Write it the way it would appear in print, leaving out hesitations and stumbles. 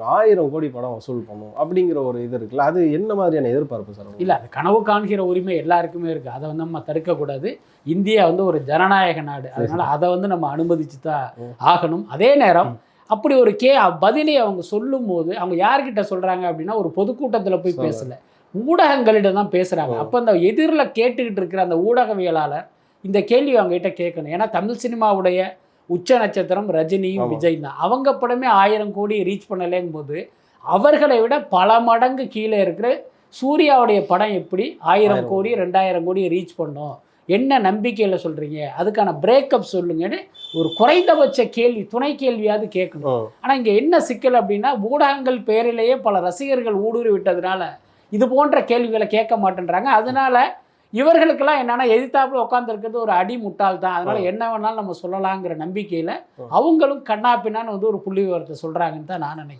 1000 கோடி படம் வசூல் பண்ணும் அப்படிங்கிற ஒரு இது இருக்குல்ல, அது என்ன மாதிரியான எதிர்பார்ப்பு சார்? இல்லை, அது கனவு காண்கிற உரிமை எல்லாருக்குமே இருக்குது. அதை வந்து நம்ம தடுக்கக்கூடாது. இந்தியா வந்து ஒரு ஜனநாயக நாடு, அதனால் அதை வந்து நம்ம அனுமதிச்சு தான் ஆகணும். அதே நேரம் அப்படி ஒரு பதிலை அவங்க சொல்லும் போது அவங்க யார்கிட்ட சொல்கிறாங்க அப்படின்னா, ஒரு பொதுக்கூட்டத்தில் போய் பேசலை, ஊடகங்களிடம் தான் பேசுகிறாங்க. அப்போ அந்த எதிரில் கேட்டுக்கிட்டு இருக்கிற அந்த ஊடகவியலாளர் இந்த கேள்வி அவங்ககிட்ட கேட்கணும். ஏன்னா தமிழ் சினிமாவுடைய உச்ச நட்சத்திரம் ரஜினியும் விஜய் தான். அவங்க படமே 1000 கோடி ரீச் பண்ணலேங்கும் போது அவர்களை விட பல மடங்கு கீழே இருக்கிற சூர்யாவுடைய படம் எப்படி 1000 கோடி 2000 கோடி ரீச் பண்ணோம், என்ன நம்பிக்கையில் சொல்கிறீங்க, அதுக்கான பிரேக்கப் சொல்லுங்கன்னு ஒரு குறைந்தபட்ச கேள்வி, துணை கேள்வியாவது கேட்கணும். ஆனால் இங்கே என்ன சிக்கல் அப்படின்னா, ஊடகங்கள் பேரிலேயே பல ரசிகர்கள் ஊடுருவி விட்டதுனால இது போன்ற கேள்விகளை கேட்க மாட்டேன்றாங்க. அதனால இவர்களுக்கெல்லாம் என்னன்னா, எதிர்த்தாப்புல உட்காந்துருக்கிறது ஒரு அடி முட்டாள் தான், அதனால என்ன வேணாலும் நம்ம சொல்லலாங்கிற நம்பிக்கையில் அவங்களும் கண்ணா பின்னான்னு வந்து ஒரு புள்ளி விவரத்தை சொல்கிறாங்கன்னு தான் நான் நினைக்கிறேன்.